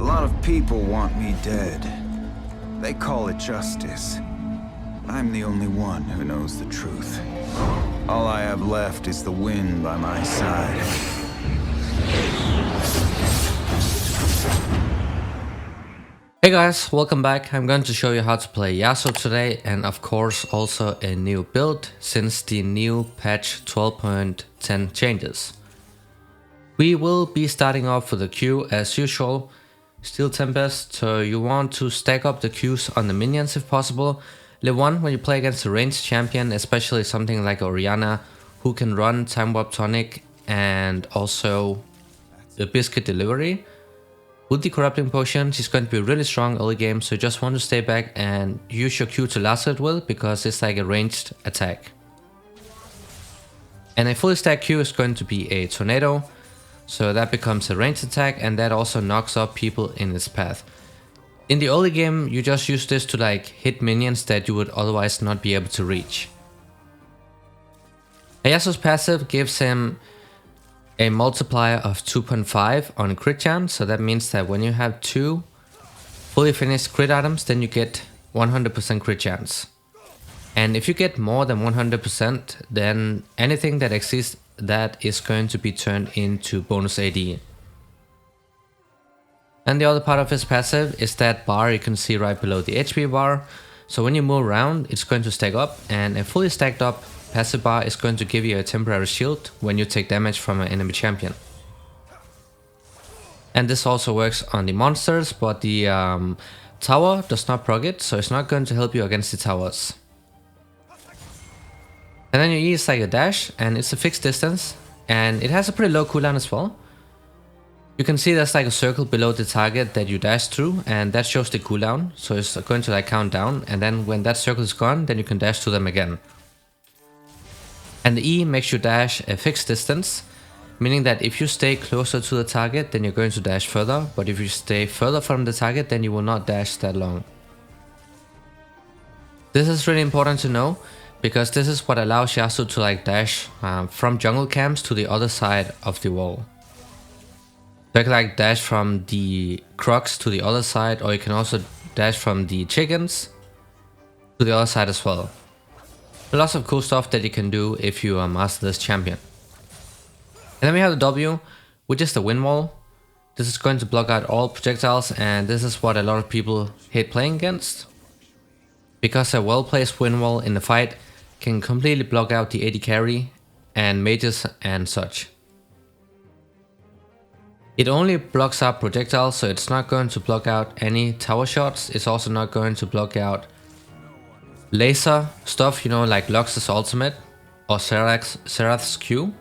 A lot of people want me dead. They call it justice. I'm the only one who knows the truth. All I have left is the wind by my side. Hey guys, welcome back. I'm going to show you how to play Yasuo today, and of course also a new build since the new patch 12.10 changes. We will be starting off with a Q as usual, Steel Tempest, so you want to stack up the Qs on the minions if possible. Level 1 when you play against a ranged champion, especially something like Orianna, who can run Time Warp Tonic and also the Biscuit Delivery. With the Corrupting Potion, she's going to be really strong early game, so you just want to stay back and use your Q to lasso it with, because it's like a ranged attack. And a fully stacked Q is going to be a Tornado, so that becomes a ranged attack, and that also knocks up people in its path. In the early game, you just use this to like hit minions that you would otherwise not be able to reach. Yasuo's passive gives him a multiplier of 2.5 on crit chance, so that means that when you have 2 fully finished crit items, then you get 100% crit chance. And if you get more than 100%, then anything that exceeds that is going to be turned into bonus AD. And the other part of his passive is that bar you can see right below the HP bar. So when you move around, it's going to stack up, and a fully stacked up passive bar is going to give you a temporary shield when you take damage from an enemy champion. And this also works on the monsters, but the tower does not proc it, so it's not going to help you against the towers. And then your E is like a dash, and it's a fixed distance, and it has a pretty low cooldown as well. You can see there's like a circle below the target that you dash through, and that shows the cooldown, so it's going to like count down, and then when that circle is gone, then you can dash to them again. And the E makes you dash a fixed distance, meaning that if you stay closer to the target, then you're going to dash further, but if you stay further from the target, then you will not dash that long. This is really important to know, because this is what allows Yasuo to like dash from jungle camps to the other side of the wall. So you can like dash from the crocs to the other side, or you can also dash from the chickens to the other side as well. Lots of cool stuff that you can do if you master this champion. And then we have the W, which is the wind wall. This is going to block out all projectiles, and this is what a lot of people hate playing against, because a well placed wind wall in the fight can completely block out the AD carry and mages and such. It only blocks out projectiles, so it's not going to block out any tower shots. It's also not going to block out laser stuff, you know, like Lux's ultimate or Serath's Q.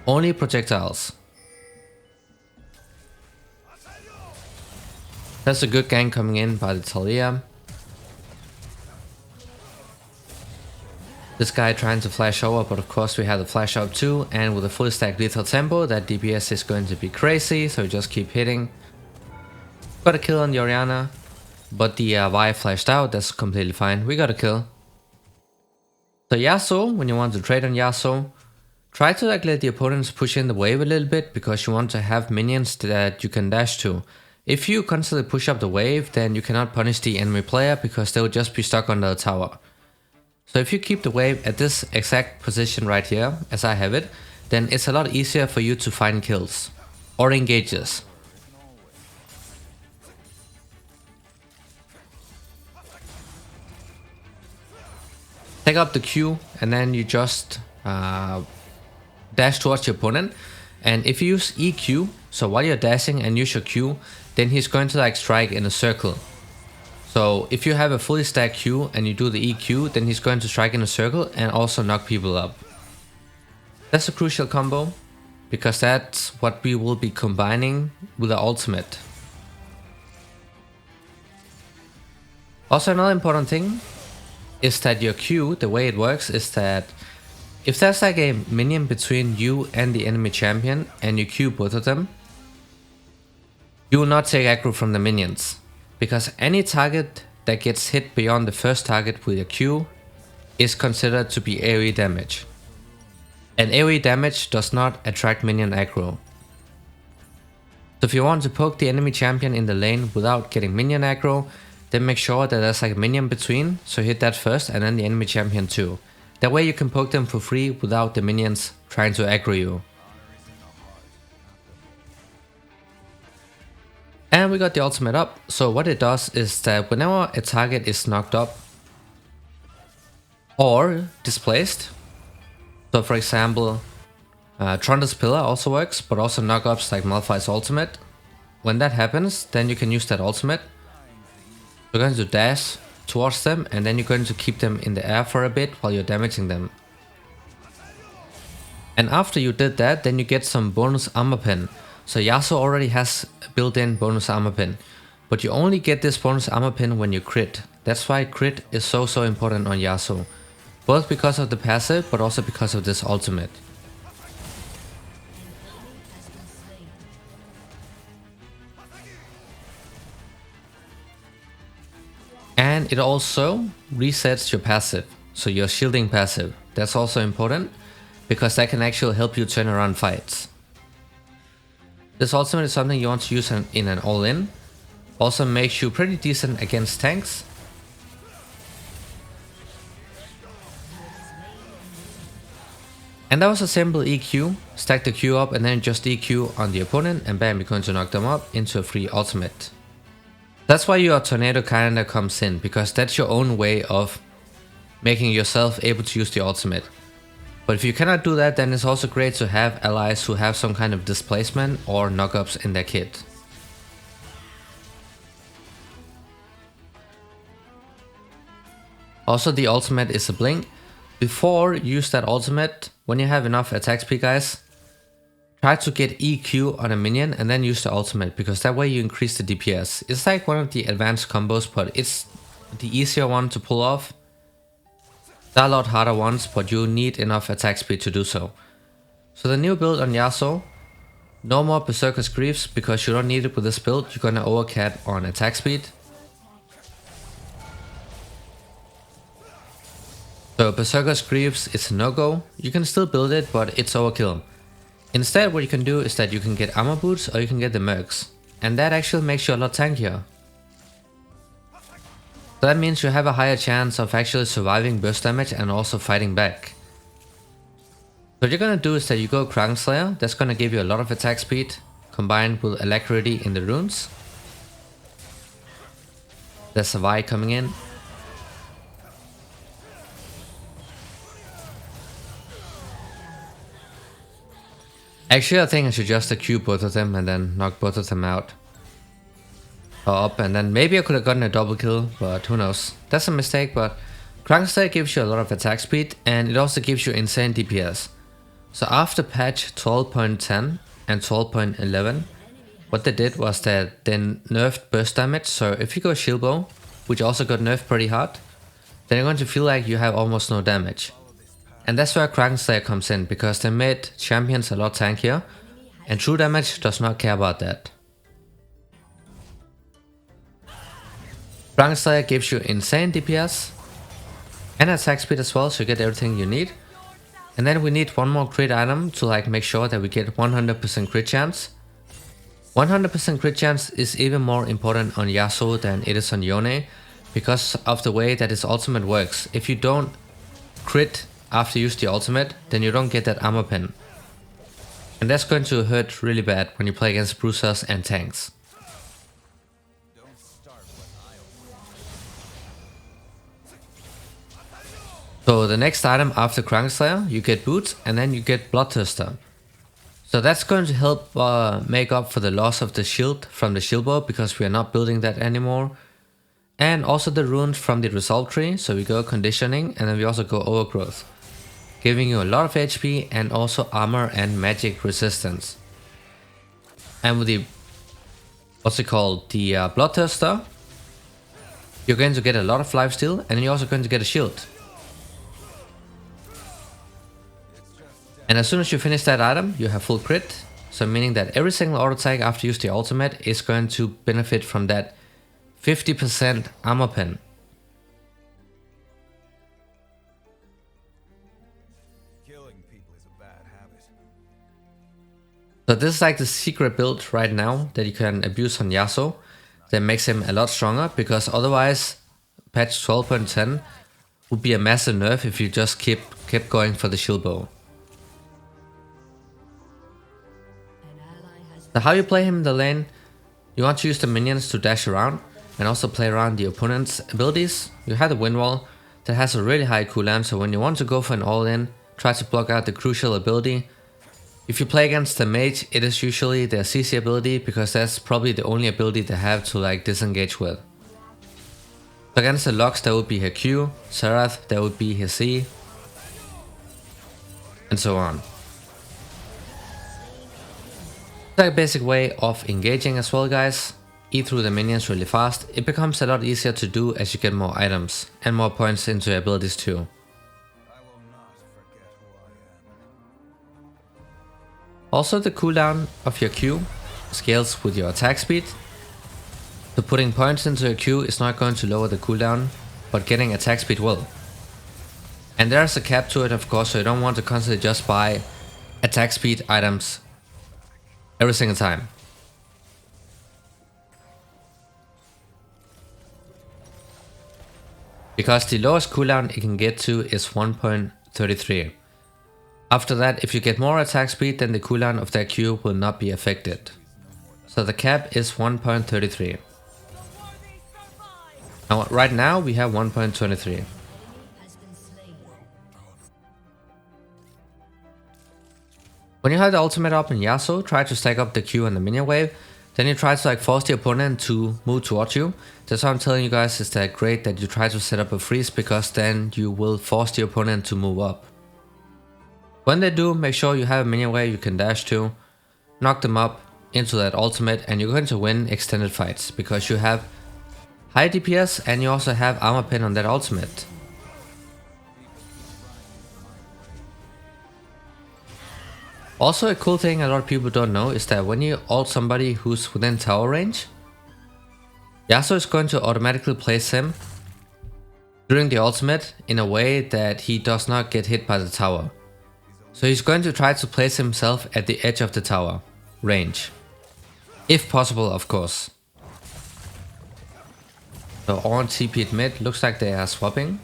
Only projectiles. That's a good gang coming in by the Talia. This guy trying to flash over, but of course we have the flash up too, and with a fully stacked lethal tempo, that DPS is going to be crazy, so we just keep hitting. Got a kill on the Orianna, but the Vi flashed out, that's completely fine, we got a kill. So Yasuo, when you want to trade on Yasuo, try to like let the opponents push in the wave a little bit, because you want to have minions that you can dash to. If you constantly push up the wave, then you cannot punish the enemy player, because they will just be stuck under the tower. So if you keep the wave at this exact position right here, as I have it, then it's a lot easier for you to find kills or engages. Take up the Q, and then you just dash towards your opponent. And if you use EQ, so while you're dashing and use your Q, then he's going to like strike in a circle. So if you have a fully stacked Q and you do the EQ, then he's going to strike in a circle and also knock people up. That's a crucial combo, because that's what we will be combining with the ultimate. Also, another important thing is that your Q, the way it works is that if there's like a minion between you and the enemy champion and you Q both of them, you will not take aggro from the minions, because any target that gets hit beyond the first target with your Q is considered to be AoE damage. And AoE damage does not attract minion aggro. So if you want to poke the enemy champion in the lane without getting minion aggro, then make sure that there's like a minion between, so hit that first and then the enemy champion too. That way you can poke them for free without the minions trying to aggro you. And we got the ultimate up, so what it does is that whenever a target is knocked up or displaced, so for example, Trunder's Pillar also works, but also knockups like Malphite's ultimate. When that happens, then you can use that ultimate. You're going to dash towards them and then you're going to keep them in the air for a bit while you're damaging them. And after you did that, then you get some bonus armor pin. So Yasuo already has a built-in bonus armor pin, but you only get this bonus armor pin when you crit. That's why crit is so important on Yasuo. Both because of the passive, but also because of this ultimate. And it also resets your passive, so your shielding passive. That's also important, because that can actually help you turn around fights. This ultimate is something you want to use in an all-in. Also makes you pretty decent against tanks. And that was a simple EQ. Stack the Q up and then just EQ on the opponent and bam, you're going to knock them up into a free ultimate. That's why your tornado kinda comes in, because that's your own way of making yourself able to use the ultimate. But if you cannot do that, then it's also great to have allies who have some kind of displacement or knockups in their kit. Also, the ultimate is a blink. Before you use that ultimate, when you have enough attack speed, guys, try to get EQ on a minion and then use the ultimate, because that way you increase the DPS. It's like one of the advanced combos, but it's the easier one to pull off. There are a lot harder ones, but you need enough attack speed to do so. So the new build on Yasuo, no more Berserker's Greaves, because you don't need it with this build. You're gonna overcat on attack speed. So Berserker's Greaves is a no-go. You can still build it, but it's overkill. Instead, what you can do is that you can get armor boots or you can get the mercs. And that actually makes you a lot tankier. So that means you have a higher chance of actually surviving burst damage and also fighting back. What you're gonna do is that you go Kraken Slayer. That's gonna give you a lot of attack speed combined with alacrity in the runes. There's a Vi coming in. Actually, I think I should just EQ both of them and then knock both of them out. Or up, and then maybe I could have gotten a double kill, but who knows. That's a mistake, but Kraken Slayer gives you a lot of attack speed and it also gives you insane DPS. So after patch 12.10 and 12.11, what they did was that they nerfed burst damage. So if you go shield bow, which also got nerfed pretty hard, then you're going to feel like you have almost no damage. And that's where Kraken Slayer comes in, because they made champions a lot tankier, and true damage does not care about that. Kraken Slayer gives you insane DPS and attack speed as well, so you get everything you need. And then we need one more crit item to like make sure that we get 100% crit chance. 100% crit chance is even more important on Yasuo than it is on Yone, because of the way that his ultimate works. If you don't crit after you use the ultimate, then you don't get that armor pin. And that's going to hurt really bad when you play against bruisers and tanks. So the next item after Kraken Slayer, you get boots and then you get Bloodthirster. So that's going to help make up for the loss of the shield from the shield bow, because we are not building that anymore. And also the runes from the result tree, so we go conditioning and then we also go overgrowth, giving you a lot of HP and also armor and magic resistance. And with the, what's it called, the Bloodthirster, you're going to get a lot of lifesteal and then you're also going to get a shield. And as soon as you finish that item, you have full crit, so meaning that every single auto attack after you use the ultimate is going to benefit from that 50% armor pin. Killing people is a bad habit. So this is like the secret build right now that you can abuse on Yasuo. That makes him a lot stronger, because otherwise patch 12.10 would be a massive nerf if you just kept going for the shield bow. So how you play him in the lane, you want to use the minions to dash around and also play around the opponent's abilities. You have the wind wall that has a really high cooldown, so when you want to go for an all-in, try to block out the crucial ability. If you play against the mage, it is usually their CC ability, because that's probably the only ability they have to like disengage with. So against the Lux, that would be her Q, Serath, that would be his C, and so on. It's like a basic way of engaging as well, guys. Eat through the minions really fast. It becomes a lot easier to do as you get more items and more points into your abilities too. Also, the cooldown of your Q scales with your attack speed. So putting points into your Q is not going to lower the cooldown, but getting attack speed will. And there's a cap to it, of course, so you don't want to constantly just buy attack speed items every single time. Because the lowest cooldown it can get to is 1.33. After that, if you get more attack speed, then the cooldown of that Q will not be affected. So the cap is 1.33. Now, right now we have 1.23. When you have the ultimate up in Yasuo, try to stack up the Q and the minion wave. Then you try to like force the opponent to move towards you. That's what I'm telling you guys, is that great that you try to set up a freeze, because then you will force the opponent to move up. When they do, make sure you have a minion wave you can dash to, knock them up into that ultimate, and you're going to win extended fights, because you have high DPS and you also have armor pen on that ultimate. Also, a cool thing a lot of people don't know is that when you ult somebody who's within tower range, Yasuo is going to automatically place him during the ultimate in a way that he does not get hit by the tower. So he's going to try to place himself at the edge of the tower range, if possible, of course. So on TP mid, looks like they are swapping,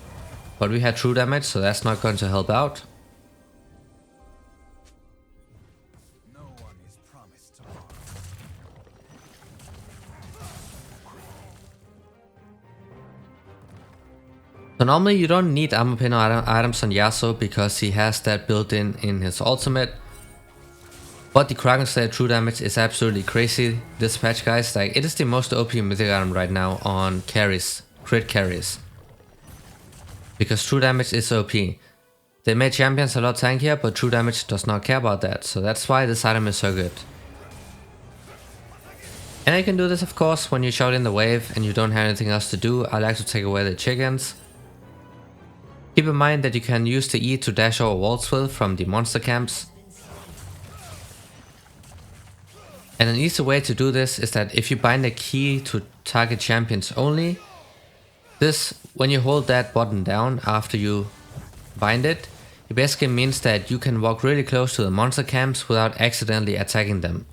but we had true damage, so that's not going to help out. So normally you don't need armor pin or items on Yasuo, because he has that built in his ultimate. But the Kraken Slayer true damage is absolutely crazy this patch, guys. Like, it is the most OP mythic item right now on carries, crit carries. Because true damage is OP. They made champions a lot tankier, but true damage does not care about that. So that's why this item is so good. And you can do this, of course, when you shout in the wave and you don't have anything else to do. I like to take away the chickens. Keep in mind that you can use the E to dash over walls with from the monster camps. And an easy way to do this is that if you bind a key to target champions only, this, when you hold that button down after you bind it, it basically means that you can walk really close to the monster camps without accidentally attacking them.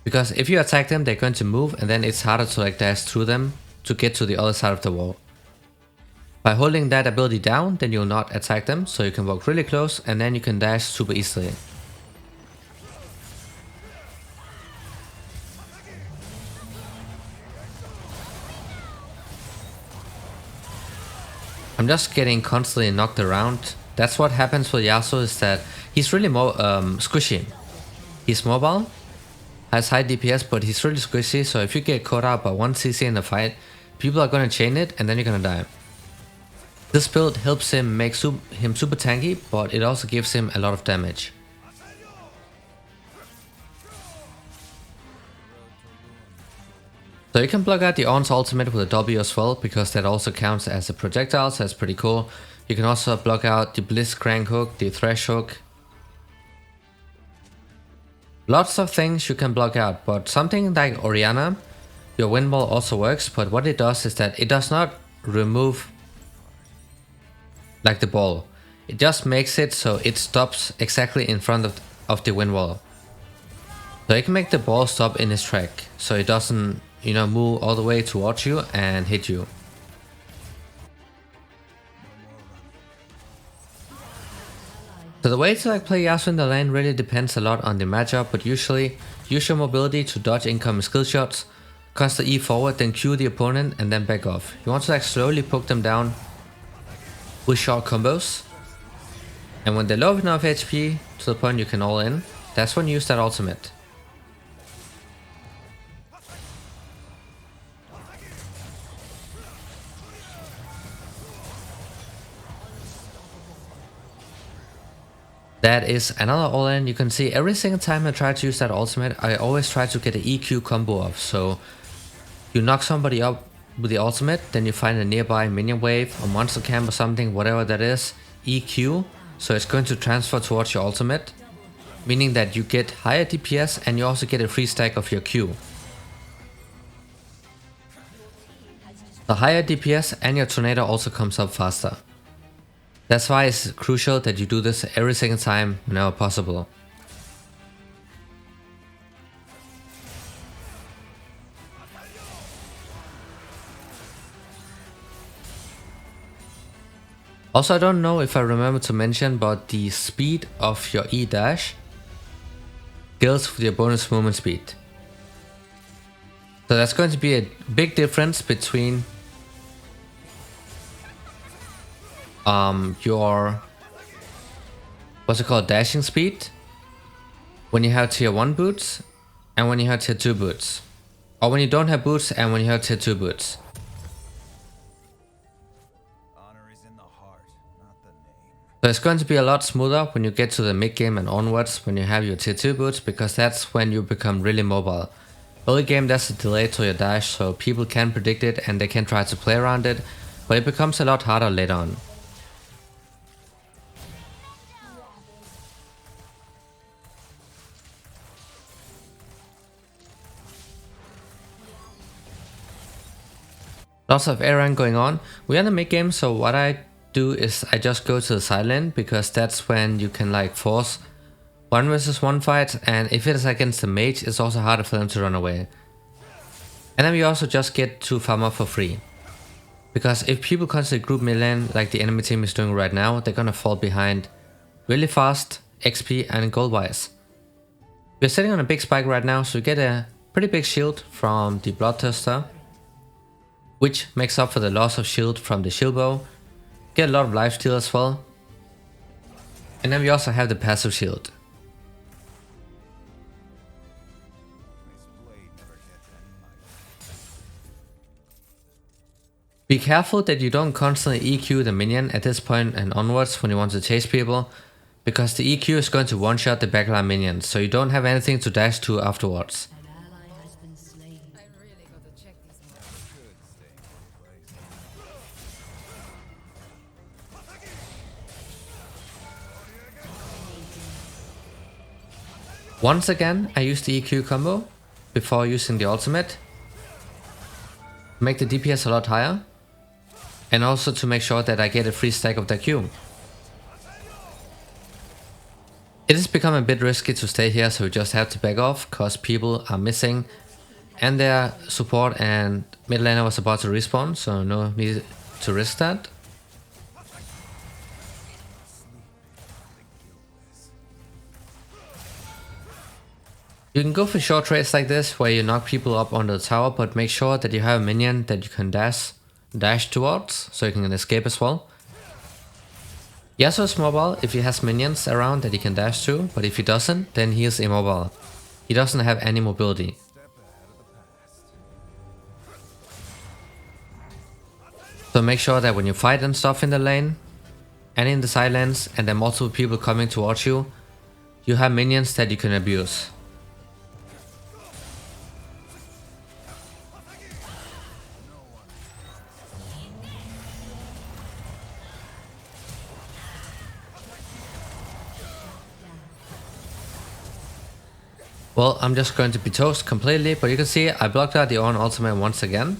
Because if you attack them, they're going to move, and then it's harder to like dash through them to get to the other side of the wall. By holding that ability down, then you'll not attack them, so you can walk really close and then you can dash super easily. I'm just getting constantly knocked around. That's what happens with Yasuo, is that he's really more squishy. He's mobile, has high DPS, but he's really squishy, so if you get caught out by 1 CC in a fight, people are gonna chain it and then you're gonna die. This build helps him make him super tanky, but it also gives him a lot of damage. So you can block out the Ornn's ultimate with a W as well, because that also counts as a projectile, so that's pretty cool. You can also block out the Blitzcrank hook, the Thresh hook. Lots of things you can block out, but something like Orianna, your windmill also works, but what it does is that it does not remove like the ball. It just makes it so it stops exactly in front of the wind wall. So you can make the ball stop in his track, so it doesn't, move all the way towards you and hit you. So the way to play Yasuo in the lane really depends a lot on the matchup, but usually use your mobility to dodge incoming skill shots, cast the E forward, then Q the opponent and then back off. You want to slowly poke them down with short combos, and when they're low enough HP to the point you can all in, that's when you use that ultimate. That is another all-in. You can see every single time I try to use that ultimate, I always try to get an EQ combo off. So you knock somebody up with the ultimate, then you find a nearby minion wave or monster camp or something, whatever that is, EQ. So it's going to transfer towards your ultimate, meaning that you get higher DPS and you also get a free stack of your Q. The higher DPS and your tornado also comes up faster. That's why it's crucial that you do this every single time whenever possible. Also, I don't know if I remember to mention, but the speed of your E dash scales with your bonus movement speed. So that's going to be a big difference between your dashing speed when you have tier 1 boots and when you have tier 2 boots, or when you don't have boots and when you have tier 2 boots. Honor is in the heart, not the name. So it's going to be a lot smoother when you get to the mid game and onwards when you have your tier 2 boots, because that's when you become really mobile. Early game there's a delay to your dash, so people can predict it and they can try to play around it, but it becomes a lot harder later on. Lots of ARAN going on. We're in the mid game, so what I do is I just go to the side lane, because that's when you can force 1 versus 1 fight, and if it is against the mage, it's also harder for them to run away. And then we also just get to farm up for free. Because if people constantly group mid lane like the enemy team is doing right now, they're gonna fall behind really fast, XP and gold wise. We're sitting on a big spike right now, so we get a pretty big shield from the Bloodthirster, which makes up for the loss of shield from the shield bow. Get a lot of lifesteal as well. And then we also have the passive shield. Be careful that you don't constantly EQ the minion at this point and onwards when you want to chase people, because the EQ is going to one-shot the backline minions, so you don't have anything to dash to afterwards. Once again, I use the EQ combo before using the ultimate to make the DPS a lot higher, and also to make sure that I get a free stack of the Q. It has become a bit risky to stay here, so we just have to back off because people are missing and their support and mid laner was about to respawn, so no need to risk that. You can go for short trades like this, where you knock people up onto the tower, but make sure that you have a minion that you can dash towards, so you can escape as well. Yasuo is mobile if he has minions around that he can dash to, but if he doesn't, then he is immobile. He doesn't have any mobility. So make sure that when you fight and stuff in the lane, and in the side lanes, and there are multiple people coming towards you, you have minions that you can abuse. Well, I'm just going to be toast completely, but you can see I blocked out the Ornn ultimate once again.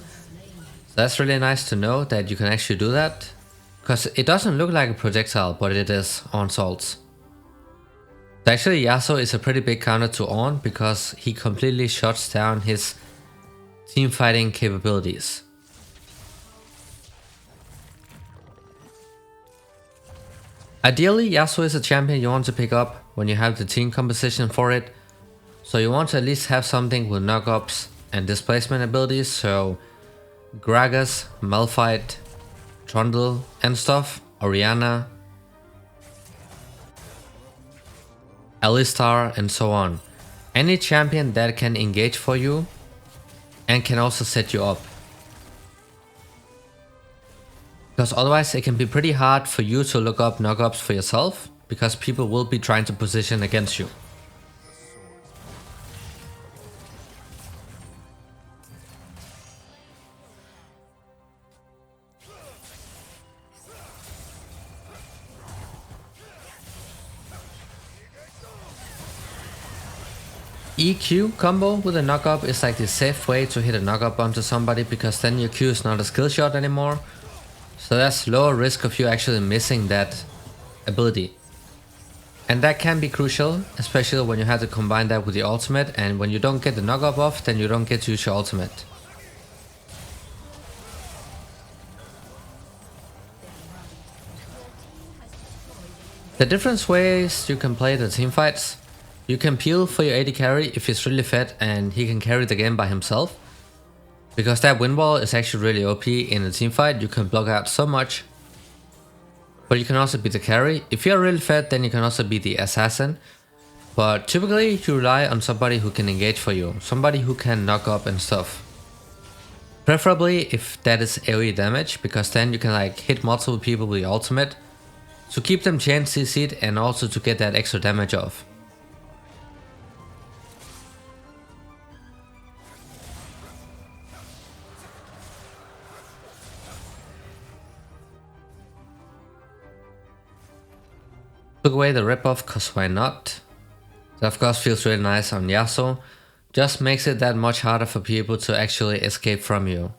So that's really nice to know that you can actually do that, because it doesn't look like a projectile, but it is on salts. So actually Yasuo is a pretty big counter to Ornn because he completely shuts down his team fighting capabilities. Ideally, Yasuo is a champion you want to pick up when you have the team composition for it. So you want to at least have something with knockups and displacement abilities, so Gragas, Malphite, Trundle and stuff, Orianna, Alistar and so on. Any champion that can engage for you and can also set you up. Because otherwise it can be pretty hard for you to look up knockups for yourself, because people will be trying to position against you. EQ combo with a knockup is like the safe way to hit a knockup onto somebody, because then your Q is not a skill shot anymore. So that's lower risk of you actually missing that ability. And that can be crucial, especially when you have to combine that with your ultimate, and when you don't get the knockup off, then you don't get to use your ultimate. The different ways you can play the team fights. You can peel for your AD carry if he's really fed and he can carry the game by himself. Because that wind wall is actually really OP in a team fight, you can block out so much. But you can also be the carry. If you're really fed, then you can also be the assassin. But typically you rely on somebody who can engage for you, somebody who can knock up and stuff. Preferably if that is AoE damage, because then you can like hit multiple people with your ultimate to keep them chain CC'd and also to get that extra damage off. Took away the ripoff, cause why not? That of course feels really nice on Yasuo, just makes it that much harder for people to actually escape from you.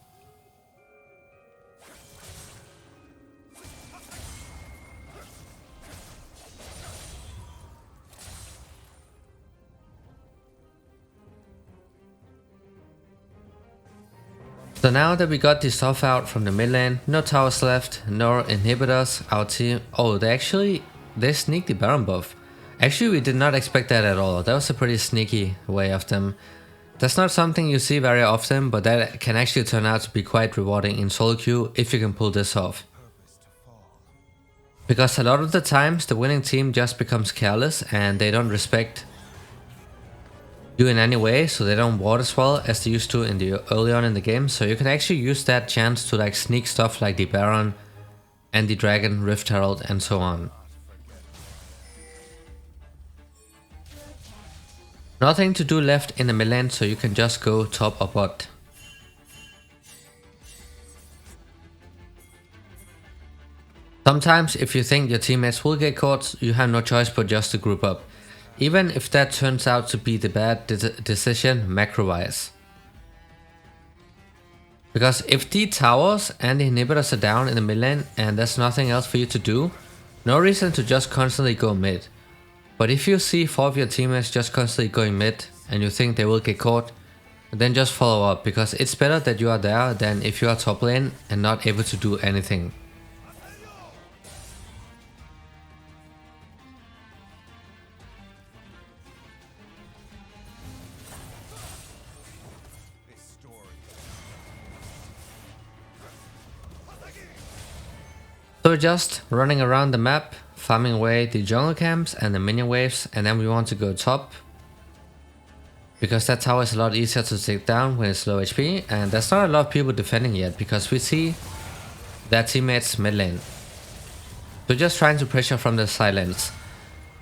So now that we got the stuff out from the mid lane, no towers left, no inhibitors, our team... Oh, they sneaked the Baron buff. Actually, we did not expect that at all. That was a pretty sneaky way of them. That's not something you see very often, but that can actually turn out to be quite rewarding in solo queue if you can pull this off. Because a lot of the times the winning team just becomes careless and they don't respect you in any way, so they don't ward as well as they used to in the early on in the game. So you can actually use that chance to like sneak stuff like the Baron and the Dragon, Rift Herald and so on. Nothing to do left in the mid lane, so you can just go top or bot. Sometimes if you think your teammates will get caught, you have no choice but just to group up. Even if that turns out to be the bad decision macro-wise. Because if the towers and the inhibitors are down in the mid lane and there's nothing else for you to do, no reason to just constantly go mid. But if you see 4 of your teammates just constantly going mid and you think they will get caught, then just follow up, because it's better that you are there than if you are top lane and not able to do anything. So we're just running around the map, farming away the jungle camps and the minion waves, and then we want to go top. Because that tower is a lot easier to take down when it's low HP, and there's not a lot of people defending yet, because we see their teammates mid lane. So just trying to pressure from the silence.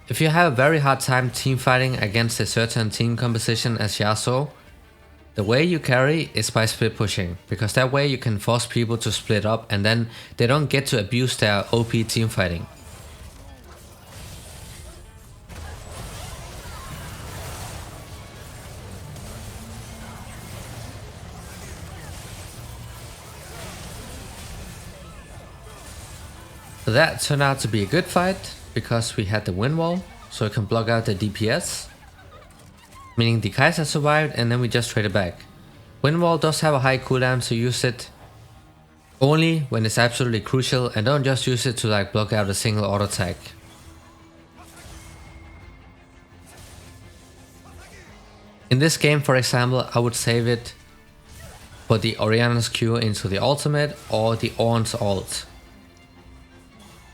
If you have a very hard time team fighting against a certain team composition as Yasuo, the way you carry is by split pushing, because that way you can force people to split up and then they don't get to abuse their OP team fighting. So that turned out to be a good fight, because we had the wind wall, so we can block out the DPS, meaning the Kai'Sa survived, and then we just trade it back. Wind Wall does have a high cooldown, so use it only when it's absolutely crucial, and don't just use it to like block out a single auto attack. In this game, for example, I would save it for the Orianna's Q into the ultimate or the Ornn's ult.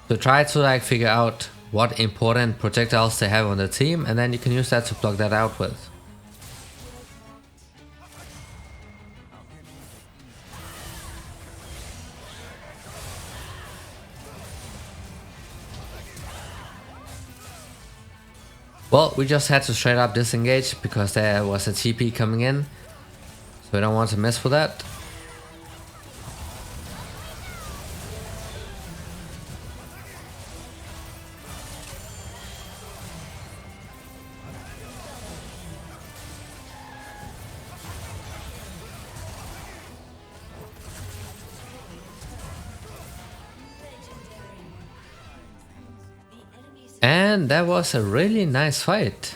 So try to like figure out what important projectiles they have on the team, and then you can use that to block that out with. Well, we just had to straight up disengage because there was a TP coming in, so we don't want to mess with that. And that was a really nice fight.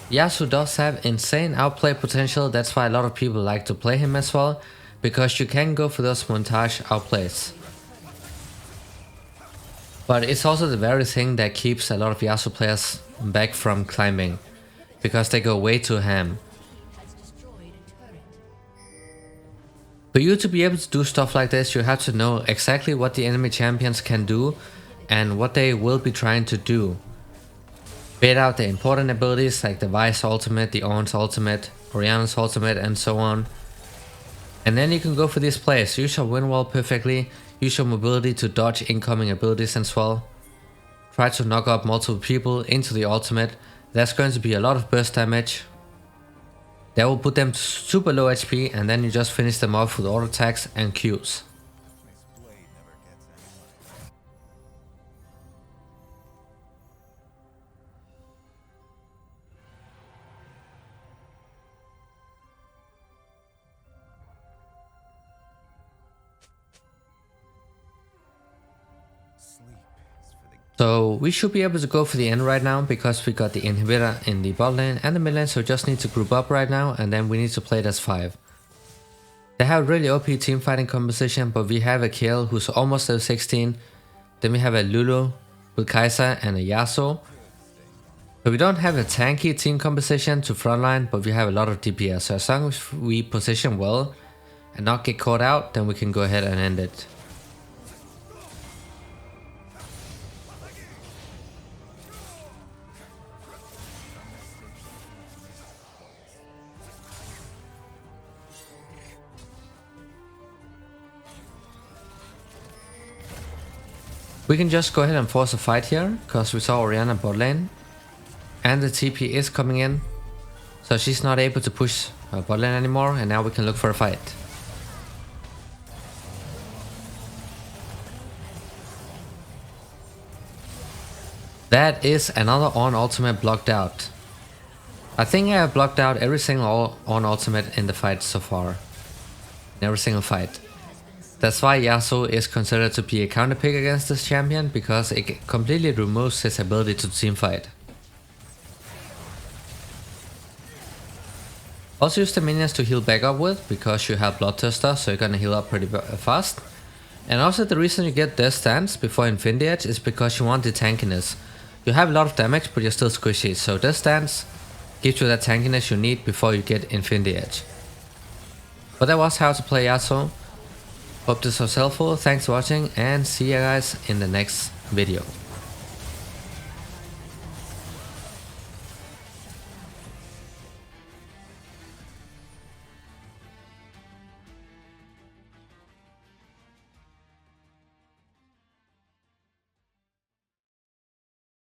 Yasuo does have insane outplay potential, that's why a lot of people like to play him as well, because you can go for those montage outplays. But it's also the very thing that keeps a lot of Yasuo players back from climbing, because they go way too ham. For you to be able to do stuff like this, you have to know exactly what the enemy champions can do and what they will be trying to do. Bait out the important abilities like the Vi's ultimate, the Ornn's ultimate, Orianna's ultimate, and so on. And then you can go for these plays. Use your wind wall perfectly, use your mobility to dodge incoming abilities as well. Try to knock up multiple people into the ultimate. That's going to be a lot of burst damage. That will put them to super low HP, and then you just finish them off with auto attacks and Qs. So we should be able to go for the end right now because we got the inhibitor in the bot lane and the mid lane, so we just need to group up right now and then we need to play it as 5. They have really OP team fighting composition, but we have a Kayle who's almost level 16, then we have a Lulu with Kai'Sa and a Yasuo. So we don't have a tanky team composition to frontline, but we have a lot of DPS, so as long as we position well and not get caught out, then we can go ahead and end it. We can just go ahead and force a fight here, because we saw Orianna bot lane. And the TP is coming in, so she's not able to push her bot lane anymore, and now we can look for a fight. That is another Ornn ultimate blocked out. I think I have blocked out every single Ornn ultimate in the fight so far. In every single fight. That's why Yasuo is considered to be a counter pick against this champion, because it completely removes his ability to teamfight. Also use the minions to heal back up with, because you have Bloodthirster, so you're gonna heal up pretty fast. And also the reason you get this stance before Infinity Edge is because you want the tankiness. You have a lot of damage, but you're still squishy, so this stance gives you that tankiness you need before you get Infinity Edge. But that was how to play Yasuo. Hope this was helpful, thanks for watching, and see you guys in the next video.